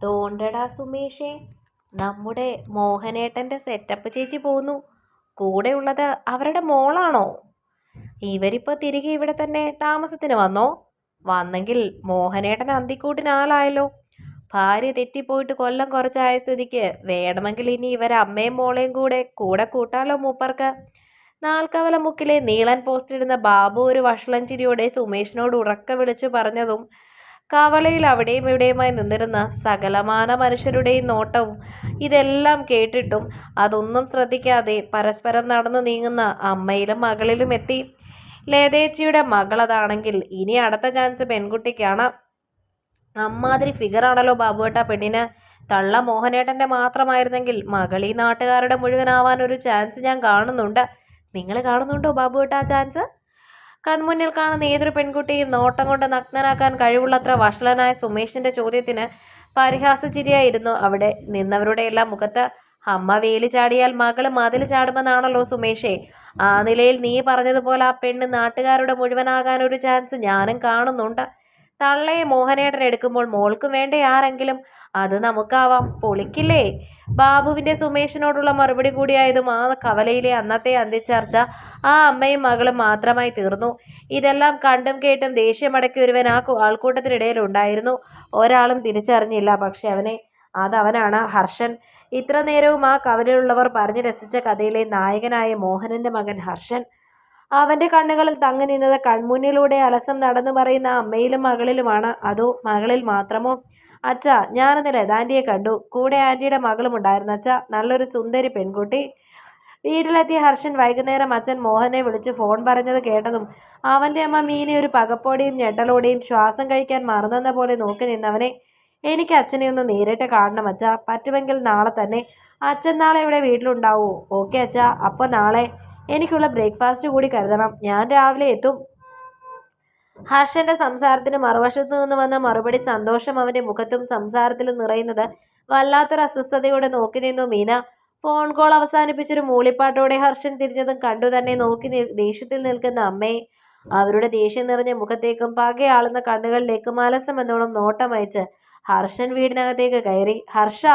തോണ്ടടാ സുമേഷേ, നമ്മുടെ മോഹനേട്ടൻ്റെ സെറ്റപ്പ് ചേച്ചി പോന്നു. കൂടെയുള്ളത് അവരുടെ മോളാണോ? ഇവരിപ്പോൾ തിരികെ ഇവിടെ തന്നെ താമസത്തിന് വന്നോ? വന്നെങ്കിൽ മോഹനേട്ടൻ അന്തിക്കൂട്ടിനാളായല്ലോ. ഭാര്യ തെറ്റിപ്പോയിട്ട് കൊല്ലം കുറച്ചായ സ്ഥിതിക്ക് വേണമെങ്കിൽ ഇനി ഇവരെ അമ്മയും മോളെയും കൂടെ കൂട്ടാലോ മൂപ്പർക്ക്. നാൽക്കവല മുക്കിലെ നീളൻ പോസ്റ്റിടുന്ന ബാബു ഒരു വഷളൻ ചിരിയോടെ സുമേഷിനോട് ഉറക്കെ വിളിച്ചു പറഞ്ഞതും കവലയിൽ അവിടെയും ഇവിടെയുമായി നിന്നിരുന്ന സകലമാന മനുഷ്യരുടെയും നോട്ടവും ഇതെല്ലാം കേട്ടിട്ടും അതൊന്നും ശ്രദ്ധിക്കാതെ പരസ്പരം നടന്നു നീങ്ങുന്ന അമ്മയിലും മകളിലും എത്തി. ലേതേച്ചിയുടെ മകളതാണെങ്കിൽ ഇനി അടുത്ത ചാൻസ് പെൺകുട്ടിക്കാണ്. അമ്മാതിരി ഫിഗറാണല്ലോ ബാബുവേട്ട പെണ്ണിന്. തള്ള മോഹനേട്ടൻ്റെ മാത്രമായിരുന്നെങ്കിൽ മകൾ ഈ നാട്ടുകാരുടെ മുഴുവനാവാൻ ഒരു ചാൻസ് ഞാൻ കാണുന്നുണ്ട്. നിങ്ങൾ കാണുന്നുണ്ടോ ബാബുവേട്ട ആ ചാൻസ്? കൺമുന്നിൽ കാണുന്ന ഏതൊരു പെൺകുട്ടിയും നോട്ടം കൊണ്ട് നഗ്നനാക്കാൻ കഴിവുള്ളത്ര വഷളനായ സുമേഷിന്റെ ചോദ്യത്തിന് പരിഹാസചിരിയായിരുന്നു അവിടെ നിന്നവരുടെ എല്ലാം മുഖത്ത്. അമ്മ വേലി ചാടിയാൽ മകള് മതിൽ ചാടുമെന്നാണല്ലോ സുമേഷേ. ആ നിലയിൽ നീ പറഞ്ഞതുപോലെ ആ പെണ്ണ് നാട്ടുകാരുടെ മുഴുവനാകാൻ ഒരു ചാൻസ് ഞാനും കാണുന്നുണ്ട്. തള്ളയെ മോഹനേട്ടൻ എടുക്കുമ്പോൾ മോൾക്കും വേണ്ടേ ആരെങ്കിലും? അത് നമുക്കാവാം, പൊളിക്കില്ലേ? ബാബുവിൻ്റെ സുമേഷിനോടുള്ള മറുപടി കൂടിയായതും ആ കവലയിലെ അന്നത്തെ അന്തിച്ചർച്ച ആ അമ്മയും മകളും മാത്രമായി തീർന്നു. ഇതെല്ലാം കണ്ടും കേട്ടും ദേഷ്യമടക്കി ഒരുവൻ ആ ആൾക്കൂട്ടത്തിനിടയിലുണ്ടായിരുന്നു. ഒരാളും തിരിച്ചറിഞ്ഞില്ല, പക്ഷെ അതവനാണ് ഹർഷൻ. ഇത്ര നേരവും ആ കവലയിലുള്ളവർ പറഞ്ഞു രസിച്ച കഥയിലെ നായകനായ മോഹനന്റെ മകൻ ഹർഷൻ. അവന്റെ കണ്ണുകളിൽ തങ്ങി നിന്നത് കൺമുന്നിലൂടെ അലസം നടന്നു പറയുന്ന അമ്മയിലും മകളിലുമാണ്. അതോ മകളിൽ മാത്രമോ? അച്ഛ, ഞാനിന്നലെ ആൻറ്റിയെ കണ്ടു. കൂടെ ആൻറ്റിയുടെ മകളും ഉണ്ടായിരുന്നു അച്ഛ. നല്ലൊരു സുന്ദരി പെൺകുട്ടി. വീട്ടിലെത്തിയ ഹർഷൻ വൈകുന്നേരം അച്ഛൻ മോഹനെ വിളിച്ച് ഫോൺ പറഞ്ഞത് കേട്ടതും അവൻ്റെ അമ്മ മീനെ ഒരു പകപ്പോടെയും ഞെട്ടലോടെയും ശ്വാസം കഴിക്കാൻ മറന്നെന്ന പോലെ നോക്കി നിന്നവനെ, എനിക്ക് അച്ഛനെ ഒന്ന് നേരിട്ട് കാണണം അച്ഛ. പറ്റുമെങ്കിൽ നാളെ തന്നെ. അച്ഛൻ നാളെ ഇവിടെ വീട്ടിലുണ്ടാവോ? ഓക്കെ അച്ഛ, അപ്പോൾ നാളെ എനിക്കുള്ള ബ്രേക്ക്ഫാസ്റ്റ് കൂടി കരുതണം. ഞാൻ രാവിലെ എത്തും. ഹർഷന്റെ സംസാരത്തിന് മറുവശത്തു നിന്ന് വന്ന മറുപടി സന്തോഷം അവന്റെ മുഖത്തും സംസാരത്തിലും നിറയുന്നത് വല്ലാത്തൊരു അസ്വസ്ഥതയോടെ നോക്കി നിന്നു മീന. ഫോൺ കോൾ അവസാനിപ്പിച്ചൊരു മൂളിപ്പാട്ടോടെ ഹർഷൻ തിരിഞ്ഞതും കണ്ടു തന്നെ നോക്കി ദേഷ്യത്തിൽ നിൽക്കുന്ന അമ്മയെ. അവരുടെ ദേഷ്യം നിറഞ്ഞ മുഖത്തേക്കും പകയാളുന്ന കണ്ണുകളിലേക്കും അലസമെന്നോണം നോട്ടമയച്ച് ഹർഷൻ വീടിനകത്തേക്ക് കയറി. ഹർഷ,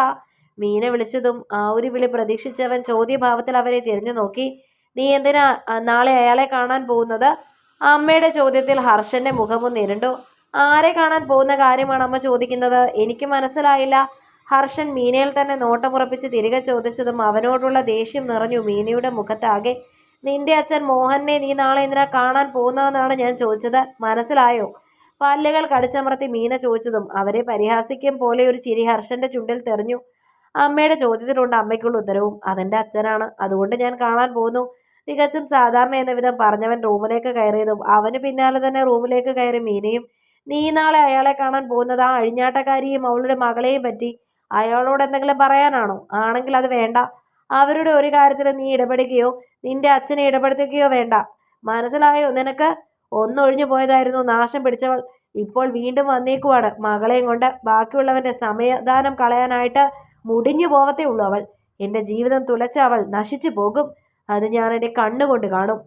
മീന വിളിച്ചതും ആ ഒരു വിളി പ്രതീക്ഷിച്ചവൻ ചോദ്യഭാവത്തിൽ അവരെ തിരിഞ്ഞു നോക്കി. നീ എന്തിനാ നാളെ അയാളെ കാണാൻ പോകുന്നത്? അമ്മയുടെ ചോദ്യത്തിൽ ഹർഷന്റെ മുഖമൊന്ന് ഇരുണ്ടു. ആരെ കാണാൻ പോകുന്ന കാര്യമാണ് അമ്മ ചോദിക്കുന്നത്? എനിക്ക് മനസ്സിലായില്ല. ഹർഷൻ മീനയിൽ തന്നെ നോട്ടമുറപ്പിച്ച് തിരികെ ചോദിച്ചതും അവനോടുള്ള ദേഷ്യം നിറഞ്ഞു മീനയുടെ മുഖത്താകെ. നിന്റെ അച്ഛൻ മോഹനെ നീ നാളെ എന്തിനാ കാണാൻ പോകുന്നതെന്നാണ് ഞാൻ ചോദിച്ചത്, മനസ്സിലായോ? പല്ലുകൾ കടിച്ചമർത്തി മീന ചോദിച്ചതും അവരെ പരിഹാസിക്കും പോലെ ഒരു ചിരി ഹർഷന്റെ ചുണ്ടിൽ തെറിഞ്ഞു. അമ്മയുടെ ചോദ്യത്തിലുണ്ട് അമ്മയ്ക്കുള്ള ഉത്തരവും. അതെന്റെ അച്ഛനാണ്, അതുകൊണ്ട് ഞാൻ കാണാൻ പോകുന്നു. തികച്ചും സാധാരണ എന്ന വിധം പറഞ്ഞവൻ റൂമിലേക്ക് കയറിയതും അവന് പിന്നാലെ തന്നെ റൂമിലേക്ക് കയറി മീനയും. നീ നാളെ അയാളെ കാണാൻ പോകുന്നത് ആ അഴിഞ്ഞാട്ടക്കാരിയും അവളുടെ മകളെയും പറ്റി അയാളോട് എന്തെങ്കിലും പറയാനാണോ? ആണെങ്കിൽ അത് വേണ്ട. അവരുടെ ഒരു കാര്യത്തിൽ നീ ഇടപെടുകയോ നിന്റെ അച്ഛനെ ഇടപെടുത്തുകയോ വേണ്ട. മനസ്സിലായോ നിനക്ക്? ഒന്നൊഴിഞ്ഞു പോയതായിരുന്നു നാശം പിടിച്ചവൾ. ഇപ്പോൾ വീണ്ടും വന്നേക്കുവാണ് മകളെയും കൊണ്ട്. ബാക്കിയുള്ളവന്റെ സമയദാനം കളയാനായിട്ട് മുടിഞ്ഞു പോവത്തേ ഉള്ളൂ അവൾ. എൻ്റെ ജീവിതം തുലച്ച അവൾ നശിച്ചു പോകും. അത് ഞാൻ എൻ്റെ കണ്ണുകൊണ്ട് കാണും.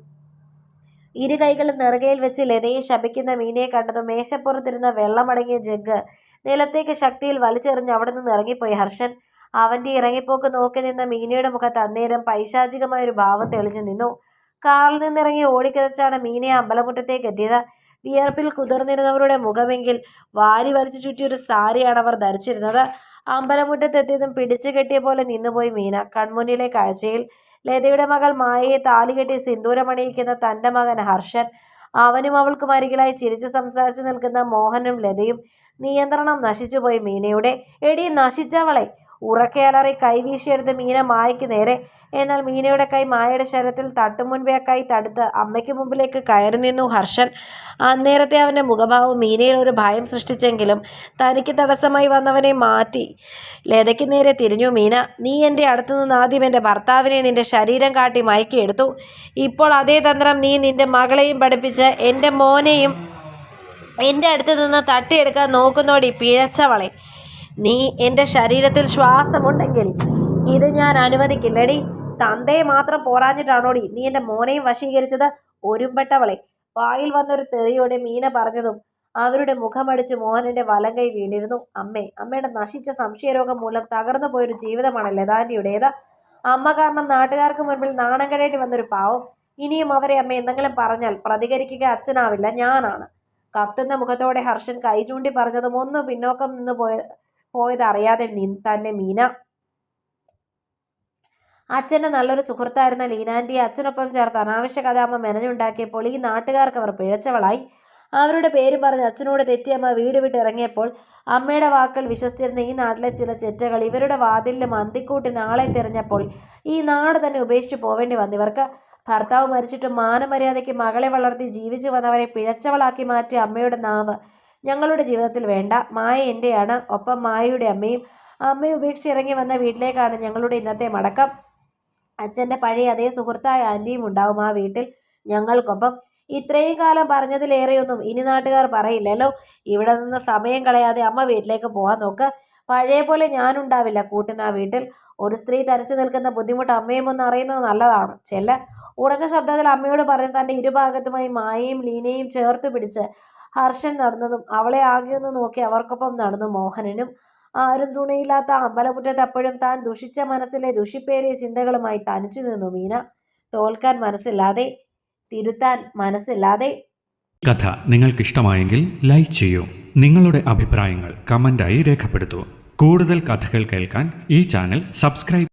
ഇരു കൈകളും നെറുകയിൽ വെച്ച് ലതയെ ശപിക്കുന്ന മീനയെ കണ്ടതും മേശപ്പുറത്തിരുന്ന വെള്ളമടങ്ങിയ ജഗ് നിലത്തേക്ക് ശക്തിയിൽ വലിച്ചെറിഞ്ഞ് അവിടെ നിന്ന് ഇറങ്ങിപ്പോയി ഹർഷൻ. അവൻ്റെ ഇറങ്ങിപ്പോക്ക് നോക്കി നിന്ന മീനയുടെ മുഖത്ത് അന്നേരം പൈശാചികമായൊരു ഭാവം തെളിഞ്ഞു നിന്നു. കാറിൽ നിന്നിറങ്ങി ഓടിക്കിതച്ചാണ് മീനയെ അമ്പലമുറ്റത്തേക്ക് എത്തിയത്. വിയർപ്പിൽ കുതിർന്നിരുന്നവരുടെ മുഖമെങ്കിൽ വാരി വലിച്ചു ചുറ്റിയൊരു സാരിയാണ് അവർ ധരിച്ചിരുന്നത്. അമ്പലമുറ്റത്തെത്തിയതും പിടിച്ചു കെട്ടിയ പോലെ നിന്നുപോയി മീന. കൺമുന്നിലെ കാഴ്ചയിൽ ലതയുടെ മകൾ മായയെ താലികെട്ടി സിന്ദൂരമണിയിക്കുന്ന തൻ്റെ മകൻ ഹർഷൻ, അവനും അവൾക്കും അരികിലായി ചിരിച്ച് സംസാരിച്ച് നിൽക്കുന്ന മോഹനും ലതയും. നിയന്ത്രണം നശിച്ചുപോയി മീനയുടെ. എടി നശിച്ചവളെ! ഉറക്കെ അലറി കൈവീശിയെടുത്ത് മീന മായയ്ക്ക് നേരെ. എന്നാൽ മീനയുടെ കൈ മായയുടെ ശരീരത്തിൽ തട്ടും മുൻപേ ആ കൈ തടുത്ത് അമ്മയ്ക്ക് മുമ്പിലേക്ക് കയറി നിന്നു ഹർഷൻ. അന്നേരത്തെ അവൻ്റെ മുഖഭാവം മീനയിൽ ഒരു ഭയം സൃഷ്ടിച്ചെങ്കിലും തനിക്ക് തടസ്സമായി വന്നവനെ മാറ്റി ലതയ്ക്ക് നേരെ തിരിഞ്ഞു മീന. നീ എൻ്റെ അടുത്തു നിന്ന് ആദ്യം എൻ്റെ ഭർത്താവിനെ നിൻ്റെ ശരീരം കാട്ടി മയക്കിയെടുത്തു. ഇപ്പോൾ അതേ തന്ത്രം നീ നിൻ്റെ മകളെയും പഠിപ്പിച്ച് എൻ്റെ മോനെയും എൻ്റെ അടുത്ത് നിന്ന് തട്ടിയെടുക്കാൻ നോക്കുന്നോടി പിഴച്ചവളെ. നീ എൻ്റെ ശരീരത്തിൽ ശ്വാസമുണ്ടെങ്കിൽ ഇത് ഞാൻ അനുവദിക്കില്ലടി. തന്തയെ മാത്രം പോരാഞ്ഞിട്ടാണോടി നീ എൻ്റെ മോനെയും വശീകരിച്ചത്? ഒരുമ്പെട്ടവളെ! വായിൽ വന്നൊരു തെറിയോടെ മീന പറഞ്ഞതും അവരുടെ മുഖമടിച്ച് മോഹനന്റെ വലങ്കൈ വീണിരുന്നു. അമ്മയുടെ നശിച്ച സംശയരോഗം മൂലം തകർന്നു പോയൊരു ജീവിതമാണ് ലതാന്റിയുടേത്. അമ്മ കാരണം നാട്ടുകാർക്ക് മുൻപിൽ നാണം കെടേണ്ടി വന്നൊരു പാവം. ഇനിയും അവരെ അമ്മ എന്തെങ്കിലും പറഞ്ഞാൽ പ്രതികരിക്കുക അച്ഛനാവില്ല, ഞാനാണ്. കത്തുന്ന മുഖത്തോടെ ഹർഷൻ കൈ ചൂണ്ടി പറഞ്ഞതും ഒന്ന് പിന്നോക്കം നിന്ന് പോയതറിയാതെ തന്നെ മീന. അച്ഛൻ്റെ നല്ലൊരു സുഹൃത്തായിരുന്ന ലീനാൻറ്റിയെ അച്ഛനൊപ്പം ചേർത്ത് അനാവശ്യ കഥ അമ്മ മെനഞ്ഞുണ്ടാക്കിയപ്പോൾ ഈ നാട്ടുകാർക്ക് അവർ പിഴച്ചവളായി. അവരുടെ പേര് പറഞ്ഞ് അച്ഛനോട് തെറ്റിയമ്മ വീട് വിട്ട് ഇറങ്ങിയപ്പോൾ അമ്മയുടെ വാക്കുകൾ വിശ്വസിച്ചിരുന്ന ഈ നാട്ടിലെ ചില ചെറ്റകൾ ഇവരുടെ വാതിലിലും അന്തിക്കൂട്ടിന് ആളെ തിരഞ്ഞപ്പോൾ ഈ നാട് തന്നെ ഉപേക്ഷിച്ച് പോവേണ്ടി വന്നിവർക്ക്. ഭർത്താവ് മരിച്ചിട്ട് മാനമര്യാദയ്ക്ക് മകളെ വളർത്തി ജീവിച്ചു വന്നവരെ പിഴച്ചവളാക്കി മാറ്റിയ അമ്മയുടെ നാവ് ഞങ്ങളുടെ ജീവിതത്തിൽ വേണ്ട. മായ എൻ്റെയാണ്, ഒപ്പം മായയുടെ അമ്മയും. അമ്മയെ ഉപേക്ഷിച്ച് ഇറങ്ങി വന്ന വീട്ടിലേക്കാണ് ഞങ്ങളുടെ ഇന്നത്തെ മടക്കം. അച്ഛൻ്റെ പഴയ അതേ സുഹൃത്തായ ആൻറ്റിയും ഉണ്ടാവും ആ വീട്ടിൽ ഞങ്ങൾക്കൊപ്പം. ഇത്രയും കാലം പറഞ്ഞതിലേറെയൊന്നും ഇനി നാട്ടുകാർ പറയില്ലല്ലോ. ഇവിടെ നിന്ന് സമയം കളയാതെ അമ്മ വീട്ടിലേക്ക് പോകാൻ നോക്ക്. പഴയ പോലെ ഞാനുണ്ടാവില്ല കൂട്ടിന് ആ വീട്ടിൽ. ഒരു സ്ത്രീ തനിച്ചു നിൽക്കുന്ന ബുദ്ധിമുട്ട് അമ്മയും ഒന്ന് അറിയുന്നത് നല്ലതാണ്. ചെല്ല. ഉറച്ച ശബ്ദത്തിൽ അമ്മയോട് പറഞ്ഞ് തൻ്റെ ഇരുഭാഗത്തുമായി മായയും ലീനയും ചേർത്ത് പിടിച്ച് ഹർഷൻ നടന്നതും അവളെ ആകെയൊന്ന് നോക്കി അവർക്കൊപ്പം നടന്നു മോഹനനും. ആരും തുണയില്ലാത്ത അമ്പലമുറ്റത്ത് അപ്പോഴും താൻ ദുഷിച്ച മനസ്സിലെ ദുഷിപ്പേറിയ ചിന്തകളുമായി തനിച്ചു നിന്നു മീന. തോൽക്കാൻ മനസ്സില്ലാതെ, തിരുത്താൻ മനസ്സില്ലാതെ. കഥ നിങ്ങൾക്കിഷ്ടമായെങ്കിൽ ലൈക്ക് ചെയ്യൂ. നിങ്ങളുടെ അഭിപ്രായങ്ങൾ കമൻ്റായി രേഖപ്പെടുത്തൂ. കൂടുതൽ കഥകൾ കേൾക്കാൻ ഈ ചാനൽ സബ്സ്ക്രൈബ്